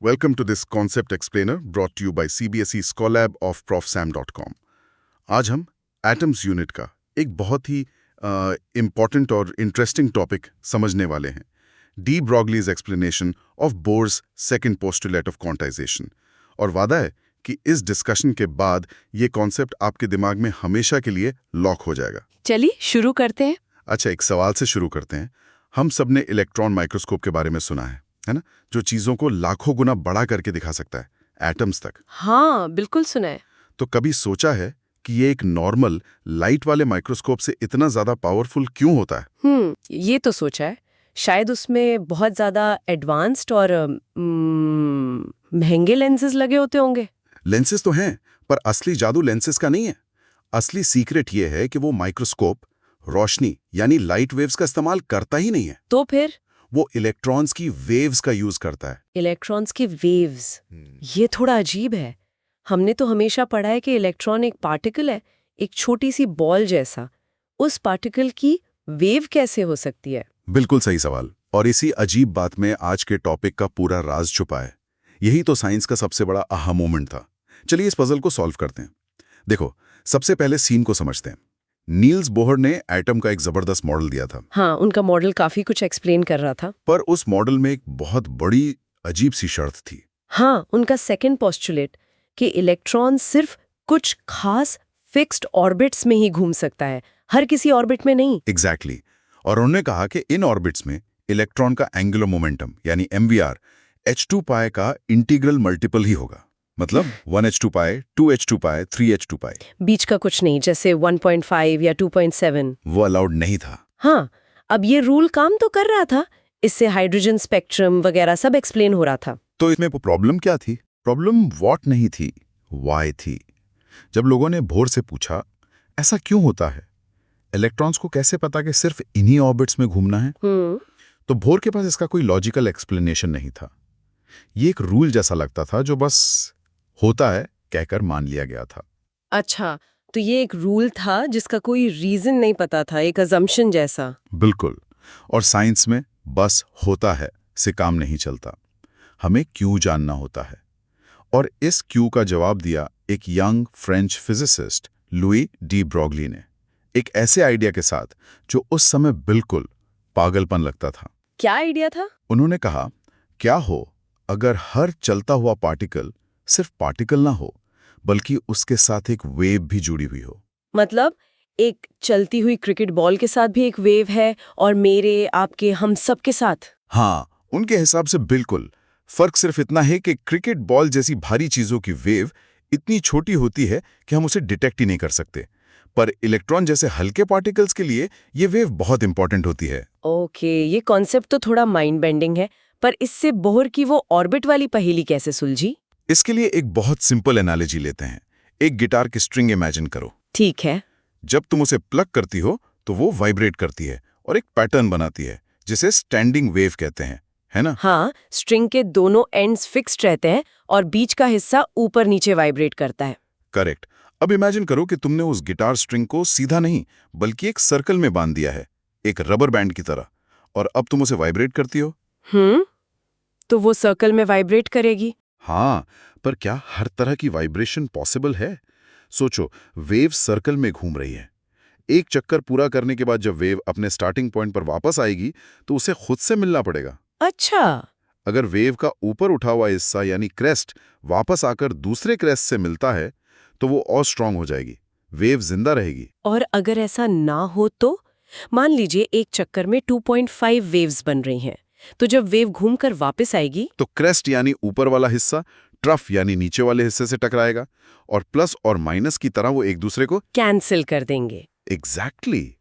Welcome to this concept explainer brought to you by CBSE Scholab of profsam.com. आज हम atoms unit का एक बहुत ही इम्पॉर्टेंट और इंटरेस्टिंग टॉपिक समझने वाले हैं, de Broglie's explanation of bourse second postulate of quantization. और वादा है कि इस डिस्कशन के बाद ये कॉन्सेप्ट आपके दिमाग में हमेशा के लिए लॉक हो जाएगा। चलिए शुरू करते हैं। अच्छा, एक सवाल से शुरू करते हैं। हम सब ने इलेक्ट्रॉन माइक्रोस्कोप के बारे में सुना है ना, जो चीजों को लाखों गुना बड़ा करके दिखा सकता है, एटम्स तक। हाँ, बिल्कुल सुना है। तो कभी सोचा है कि ये एक नॉर्मल लाइट वाले माइक्रोस्कोप से इतना ज्यादा पावरफुल क्यों होता है? ये तो सोचा है। शायद उसमें बहुत ज्यादा एडवांस्ड और महंगे लेंसेज लगे होते होंगे। लेंसेज तो हैं, पर असली जादू लेंसेज का नहीं है। असली सीक्रेट ये है कि वो माइक्रोस्कोप रोशनी यानी लाइट वेव्स का इस्तेमाल करता ही नहीं है। तो फिर वो इलेक्ट्रॉन्स की वेव्स का यूज करता है। इलेक्ट्रॉन्स की वेव्स, ये थोड़ा अजीब है। हमने तो हमेशा पढ़ा है कि इलेक्ट्रॉन एक पार्टिकल है, एक छोटी सी बॉल जैसा। उस पार्टिकल की वेव कैसे हो सकती है? बिल्कुल सही सवाल। और इसी अजीब बात में आज के टॉपिक का पूरा राज छुपा है। यही तो साइंस का सबसे बड़ा आहा मोमेंट था। चलिए इस पजल को सॉल्व करते हैं। देखो, सबसे पहले सीन को समझते हैं। नील्स बोहर ने एटम का एक जबरदस्त मॉडल दिया था। हाँ, उनका मॉडल काफी कुछ एक्सप्लेन कर रहा था। पर उस मॉडल में एक बहुत बड़ी अजीब सी शर्त थी। हाँ, उनका सेकंड पोस्टुलेट कि इलेक्ट्रॉन सिर्फ कुछ खास फिक्स्ड ऑर्बिट्स में ही घूम सकता है, हर किसी ऑर्बिट में नहीं। एग्जैक्टली। और उन्होंने कहा कि इन ऑर्बिट्स में इलेक्ट्रॉन का एंगुलर मोमेंटम यानी MVR h2 पाई का इंटीग्रल मल्टीपल ही होगा। मतलब 1h2 पाई, 2h2 पाई, 3h2 पाई। बीच का कुछ नहीं, जैसे 1.5 या 2.7। वो अलाउड नहीं था। हाँ, अब ये रूल काम तो कर रहा था। इससे हाइड्रोजन स्पेक्ट्रम वगैरह सब एक्सप्लेन हो रहा था। तो इसमें प्रॉब्लम क्या थी? प्रॉब्लम व्हाट नहीं थी, वाई थी। जब लोगों ने बोहर से पूछा ऐसा क्यों होता है, इलेक्ट्रॉन्स को कैसे पता कि सिर्फ इन्हीं ऑर्बिट्स में घूमना है, तो बोहर के पास इसका कोई लॉजिकल एक्सप्लेनेशन नहीं था। ये एक रूल जैसा लगता था जो बस होता है कहकर मान लिया गया था। अच्छा, तो ये एक रूल था जिसका कोई रीजन नहीं पता था, एक अजम्पशन जैसा। बिल्कुल। और साइंस में बस होता है से काम नहीं चलता, हमें क्यों जानना होता है। और इस क्यों का जवाब दिया एक young French physicist Louis de Broglie ने, एक ऐसे आइडिया के साथ जो उस समय बिल्कुल पागलपन लगता था। क्या आइडिया था? उन्होंने कहा, क्या हो अगर हर चलता हुआ पार्टिकल सिर्फ पार्टिकल ना हो, बल्कि उसके साथ एक वेव भी जुड़ी हुई हो। मतलब एक चलती हुई क्रिकेट बॉल के साथ भी एक वेव है, और मेरे, आपके, हम सब के साथ। हाँ, उनके हिसाब से बिल्कुल। फर्क सिर्फ इतना है कि क्रिकेट बॉल जैसी भारी चीजों की वेव इतनी छोटी होती है कि हम उसे डिटेक्ट ही नहीं कर सकते, पर इलेक्ट्रॉन जैसे हल्के पार्टिकल्स के लिए ये वेव बहुत इंपॉर्टेंट होती है। ओके, ये कॉन्सेप्ट तो थोड़ा माइंड बेंडिंग है, पर इससे बोहर की वो ऑर्बिट वाली पहेली कैसे सुलझी? इसके लिए एक बहुत सिंपल एनालॉजी लेते हैं। एक गिटार की स्ट्रिंग इमेजिन करो। ठीक है। जब तुम उसे प्लग करती हो तो वो वाइब्रेट करती है और एक पैटर्न बनाती है, जिसे स्टैंडिंग वेव कहते हैं, है ना? हाँ, स्ट्रिंग के दोनों एंड्स फिक्स्ड रहते हैं और बीच का हिस्सा ऊपर नीचे वाइब्रेट करता है। करेक्ट। अब इमेजिन करो कि तुमने उस गिटार स्ट्रिंग को सीधा नहीं बल्कि एक सर्कल में बांध दिया है, एक रबर बैंड की तरह, और अब तुम उसे वाइब्रेट करती हो। तो वो सर्कल में वाइब्रेट करेगी? हाँ, पर क्या हर तरह की वाइब्रेशन पॉसिबल है? सोचो, वेव सर्कल में घूम रही है। एक चक्कर पूरा करने के बाद जब वेव अपने स्टार्टिंग पॉइंट पर वापस आएगी तो उसे खुद से मिलना पड़ेगा। अच्छा। अगर वेव का ऊपर उठा हुआ हिस्सा यानी क्रेस्ट वापस आकर दूसरे क्रेस्ट से मिलता है तो वो और स्ट्रांग हो जाएगी, वेव जिंदा रहेगी। और अगर ऐसा ना हो तो? मान लीजिए एक चक्कर में 2.5 वेव्स बन रही हैं, तो जब वेव घूमकर वापस आएगी तो क्रेस्ट यानी ऊपर वाला हिस्सा ट्रफ यानी नीचे वाले हिस्से से टकराएगा, और प्लस और माइनस की तरह वो एक दूसरे को कैंसिल कर देंगे। एग्जैक्टली।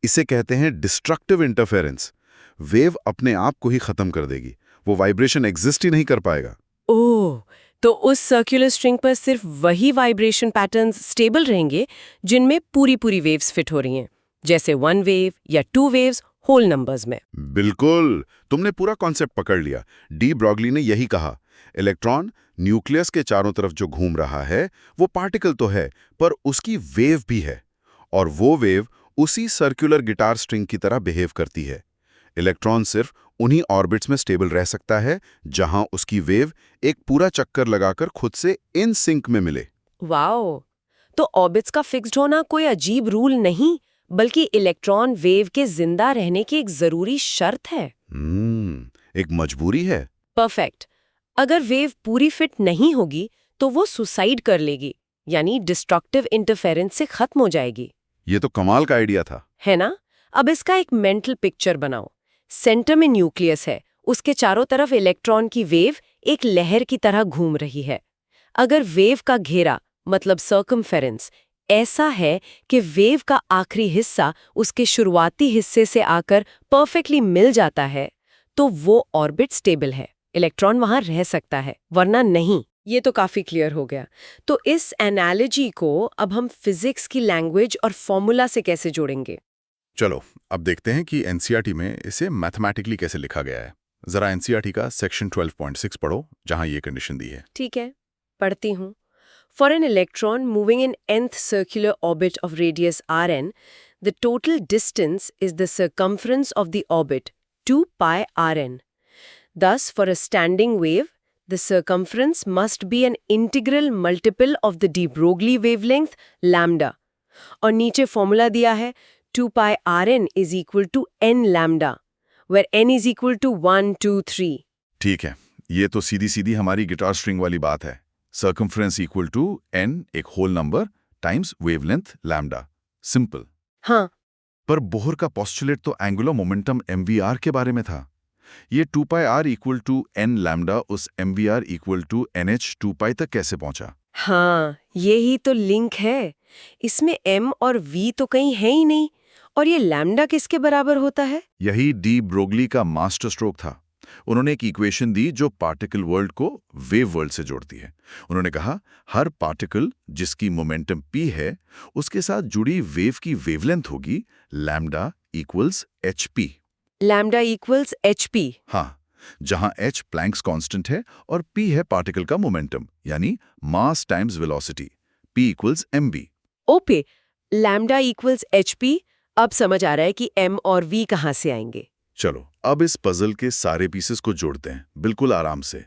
इसे कहते हैं डिस्ट्रक्टिव इंटरफेरेंस। वेव अपने आप को ही खत्म कर देगी, वो वाइब्रेशन एग्जिस्ट ही नहीं कर पाएगा। ओह, तो उस सर्कुलर स्ट्रिंग पर सिर्फ वही वाइब्रेशन पैटर्न्स स्टेबल रहेंगे जिनमें पूरी पूरी वेव्स फिट हो रही हैं, जैसे 1 वेव या 2 वेव्स होल नंबर्स में। बिल्कुल, तुमने पूरा कॉन्सेप्ट पकड़ लिया। डी ब्रॉगली ने यही कहा, इलेक्ट्रॉन न्यूक्लियस के चारों तरफ जो घूम रहा है वो पार्टिकल तो है, पर उसकी वेव भी है, और वो वेव उसी सर्कुलर गिटार स्ट्रिंग की तरह बिहेव करती है। इलेक्ट्रॉन सिर्फ उन्हीं ऑर्बिट्स में स्टेबल रह सकता है जहां उसकी वेव एक पूरा चक्कर लगाकर खुद से इन सिंक में मिले। वाओ! तो ऑर्बिट्स का फिक्स्ड होना कोई अजीब रूल नहीं, बल्कि इलेक्ट्रॉन वेव के जिंदा रहने की एक जरूरी शर्त है। एक मजबूरी है। परफेक्ट। अगर वेव पूरी फिट नहीं होगी तो वो सुसाइड कर लेगी, यानी डिस्ट्रक्टिव इंटरफेरेंस से खत्म हो जाएगी। ये तो कमाल का आइडिया था। है ना? अब इसका एक मेंटल पिक्चर बनाओ। सेंटर में न्यूक्लियस है, उसके चारों तरफ इलेक्ट्रॉन की वेव एक लहर की तरह घूम रही है। अगर वेव का घेरा मतलब सर्कमफेरेंस ऐसा है कि वेव का आखिरी हिस्सा उसके शुरुआती हिस्से से आकर परफेक्टली मिल जाता है, तो वो ऑर्बिट स्टेबल है, इलेक्ट्रॉन वहां रह सकता है, वरना नहीं। ये तो काफी क्लियर हो गया। तो इस एनालॉजी को अब हम फिजिक्स की लैंग्वेज और फॉर्मूला से कैसे जोड़ेंगे? चलो अब देखते हैं कि एनसीईआरटी में इसे मैथमेटिकली कैसे लिखा गया है। जरा एनसीईआरटी का सेक्शन 12.6 पढ़ो, जहां ये कंडीशन दी है। ठीक है, पढ़ती हूँ। For an electron moving in nth circular orbit of radius Rn, the total distance is the circumference of the orbit, 2 pi Rn. Thus, for a standing wave, the circumference must be an integral multiple of the de Broglie wavelength lambda. और नीचे formula दिया है 2 pi Rn is equal to n lambda, where n is equal to 1, 2, 3. ठीक है, ये तो सीधी सीधी हमारी guitar string वाली बात है। सर्कमफ्रेंस इक्वल टू n एक whole number times wavelength lambda. Simple. हाँ, पर बोहर का पोस्टुलेट तो एंगुलर मोमेंटम mvr के बारे में था। ये 2 pi r equal to n lambda उस mvr equal to nh 2 pi तक कैसे पहुंचा? हाँ, यही तो लिंक है। इसमें m और v तो कहीं है ही नहीं, और ये लैम्डा किसके बराबर होता है? यही डी ब्रोगली का मास्टर स्ट्रोक था। उन्होंने एक इक्वेशन दी जो पार्टिकल वर्ल्ड को वेव वर्ल्ड से जोड़ती है। उन्होंने कहा हर पार्टिकल जिसकी मोमेंटम p है उसके साथ जुड़ी वेव की वेवलेंथ होगी lambda equals hp। Lambda equals hp। हाँ, जहां h प्लैंक्स कांस्टेंट है और p है पार्टिकल का मोमेंटम यानी मास times velocity, p equals mv। Okay, lambda equals hp। अब समझ आ रहा है कि m और v कहाँ से आएंगे। चलो अब इस पजल के सारे पीसेस को जोड़ते हैं बिल्कुल आराम से।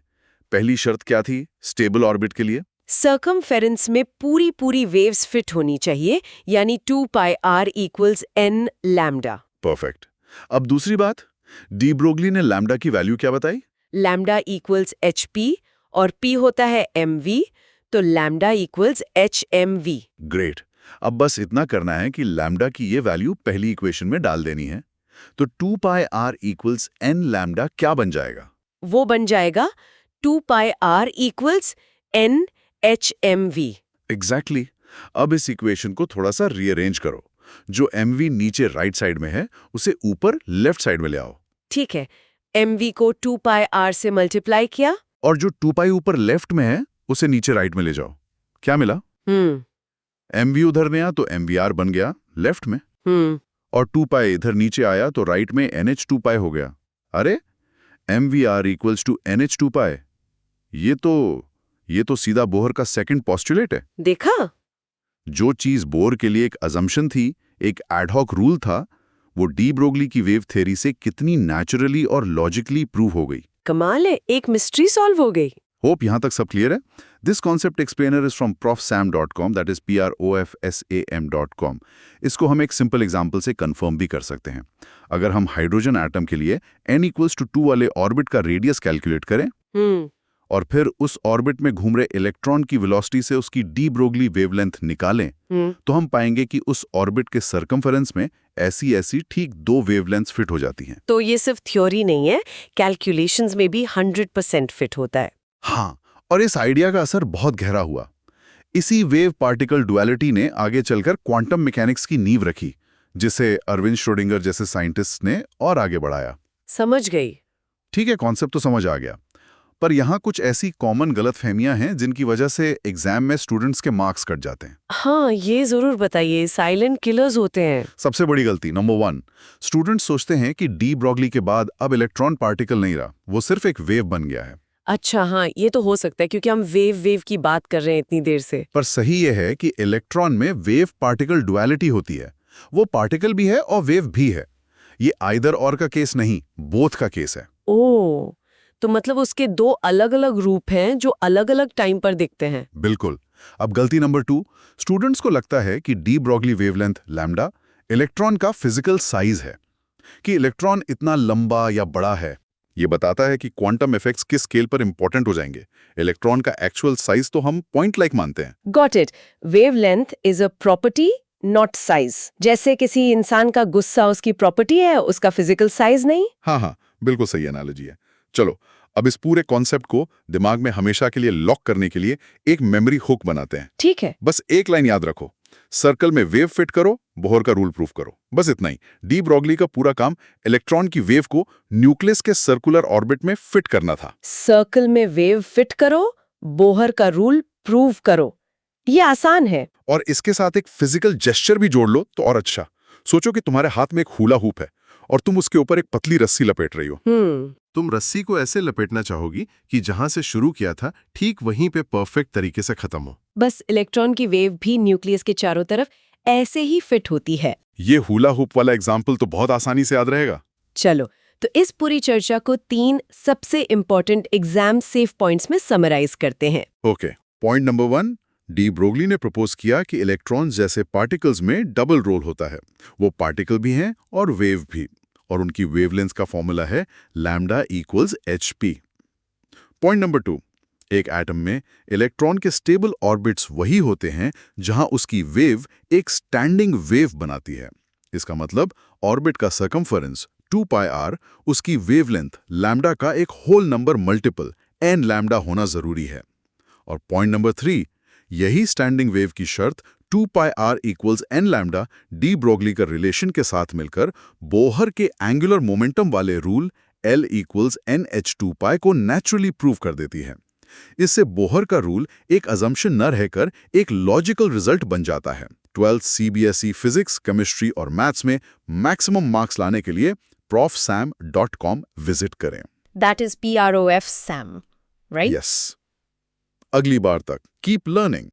पहली शर्त क्या थी स्टेबल ऑर्बिट के लिए? सर्कमफेरेंस में पूरी वेव्स फिट होनी चाहिए, यानी 2 pi r equals n lambda. Perfect. अब दूसरी बात, डी ब्रोगली ने लैम्डा की वैल्यू क्या बताई? लैम्डा इक्वल्स hp और p होता है mv, तो लैम्डा इक्वल्स hmv। ग्रेट। अब बस इतना करना है कि लैम्डा की ये वैल्यू पहली इक्वेशन में डाल देनी है। तो 2 pi r equals n lambda क्या बन जाएगा? वो बन जाएगा 2 pi r equals n hmv। Exactly. अब इस इक्वेशन को थोड़ा सा रीअरेंज करो। जो mv नीचे राइट साइड में है उसे ऊपर लेफ्ट साइड में ले आओ। ठीक है, mv को 2 पाई r से मल्टीप्लाई किया, और जो 2 पाई ऊपर लेफ्ट में है उसे नीचे राइट में ले जाओ। क्या मिला? mv उधर में आया तो mvr बन गया लेफ्ट में, और 2 पाई इधर नीचे आया तो राइट में nh 2 पाई हो गया। अरे mvr इक्वल्स टू nh 2 पाई। ये तो सीधा बोहर का सेकंड पोस्टुलेट है। देखा? जो चीज बोहर के लिए एक अजम्पशन थी, एक एडहॉक रूल था, वो डी ब्रोगली की वेव थ्योरी से कितनी नेचुरली और लॉजिकली प्रूव हो गई। कमाल है, एक मिस्ट्री सॉल्व हो गई। होप यहां तक सब क्लियर है। This concept explainer is from profsam.com, that is profsam.com। इसको हम एक सिंपल एग्जांपल से कंफर्म भी कर सकते हैं। अगर हम हाइड्रोजन एटम के लिए n इक्वल्स टू 2 वाले ऑर्बिट का रेडियस कैलकुलेट करें और फिर उस ऑर्बिट में घूम रहे इलेक्ट्रॉन की वेलोसिटी से उसकी डी ब्रोगली वेवलेंथ निकालें, तो हम पाएंगे कि उस ऑर्बिट के सर्कमफेरेंस में ऐसी ठीक 2 वेवलेंथ्स फिट हो जाती हैं। तो ये सिर्फ थ्योरी नहीं है, कैलकुलेशंस में भी 100% फिट होता है। हाँ, और इस आइडिया का असर बहुत गहरा हुआ। इसी वेव पार्टिकल डुअलिटी ने आगे चलकर क्वांटम मैकेनिक्स की नींव रखी, जिसे अरविंद श्रोडिंगर जैसे साइंटिस्ट ने और आगे बढ़ाया। समझ गई। ठीक है, कॉन्सेप्ट तो समझ आ गया, पर यहाँ कुछ ऐसी कॉमन गलतफहमियां हैं जिनकी वजह से एग्जाम में स्टूडेंट्स के मार्क्स कट जाते हैं। हाँ, ये जरूर बताइए, साइलेंट किलर्स होते हैं। सबसे बड़ी गलती नंबर 1, स्टूडेंट्स सोचते हैं कि डी ब्रोगली के बाद अब इलेक्ट्रॉन पार्टिकल नहीं रहा, वो सिर्फ एक वेव बन गया है। अच्छा, हाँ, ये तो हो सकता है क्योंकि हम वेव की बात कर रहे हैं इतनी देर से। पर सही ये है कि इलेक्ट्रॉन में वेव पार्टिकल डुअलिटी होती है। वो पार्टिकल भी है और वेव भी है। ये आइदर और का केस नहीं, बोथ का केस है। ओ, तो मतलब उसके दो अलग-अलग रूप हैं जो अलग-अलग टाइम पर दिखते हैं। बिल्कुल। अब गलती नंबर 2, स्टूडेंट्स को लगता है कि de Broglie wavelength lambda electron का फिजिकल साइज है, कि इलेक्ट्रॉन इतना लंबा या बड़ा है। ये बताता है कि क्वांटम इफेक्ट्स किस स्केल पर इंपॉर्टेंट हो जाएंगे। इलेक्ट्रॉन का एक्चुअल साइज तो हम पॉइंट लाइक मानते हैं। Got it. Wavelength is a property not size. जैसे किसी इंसान का गुस्सा उसकी प्रॉपर्टी है, उसका फिजिकल साइज नहीं। हाँ, बिल्कुल सही एनालॉजी है। चलो, अब इस पूरे कॉन्सेप्ट को दिमाग में हमेशा के लिए लॉक करने के लिए एक मेमोरी हुक बनाते हैं। ठीक है। बस एक लाइन याद रखो, सर्कल में वेव फिट करो, बोहर का रूल प्रूफ करो। बस इतना ही। डी ब्रॉगली का पूरा काम इलेक्ट्रॉन की वेव को न्यूक्लियस के सर्कुलर ऑर्बिट में फिट करना था। सर्कल में वेव फिट करो, बोहर का रूल प्रूव करो। ये आसान है। और इसके साथ एक फिजिकल जेस्चर भी जोड़ लो तो और अच्छा। सोचो कि तुम्हारे हाथ में एक हुला हूप है और तुम उसके ऊपर एक पतली रस्सी लपेट रही हो। तुम रस्सी को ऐसे लपेटना चाहोगी कि जहां से शुरू किया था ठीक वहीं पे परफेक्ट तरीके से खत्म हो। बस इलेक्ट्रॉन की वेव भी न्यूक्लियस के चारों तरफ ऐसे ही फिट होती है। ये हुला हूप वाला एग्जाम्पल तो बहुत आसानी से याद रहेगा। चलो, तो इस पूरी चर्चा को 3 सबसे इंपॉर्टेंट एग्जाम सेफ पॉइंट्स में समराइज करते हैं। Okay, point number 1, de Broglie ने प्रपोज किया कि इलेक्ट्रॉन्स जैसे पार्टिकल्स में डबल रोल होता है। वो पार्टिकल भी हैं और वेव भी, और उनकी वेवलेंथ का फॉर्मूला है lambda equals hp। Point number 2, एक एटम में इलेक्ट्रॉन के स्टेबल ऑर्बिट्स वही होते हैं जहां उसकी वेव एक स्टैंडिंग वेव बनाती है। इसका मतलब ऑर्बिट का सर्कमफरेंस 2πr उसकी वेवलेंथ लैम्डा का एक whole number multiple n lambda होना जरूरी है। और पॉइंट नंबर 3, यही स्टैंडिंग वेव की शर्त 2πr equals n lambda de Broglie का रिलेशन के साथ मिलकर बोहर के एंगुलर मोमेंटम वाले रूल L इक्वल्स nh2π को नेचुरली प्रूव कर देती है। इससे बोहर का रूल एक अजम्पशन न रहकर एक लॉजिकल रिजल्ट बन जाता है। 12th CBSE फिजिक्स, केमिस्ट्री और मैथ्स में मैक्सिमम मार्क्स लाने के लिए profsam.com विजिट करें। That is PROF SAM, right? Yes. अगली बार तक कीप लर्निंग।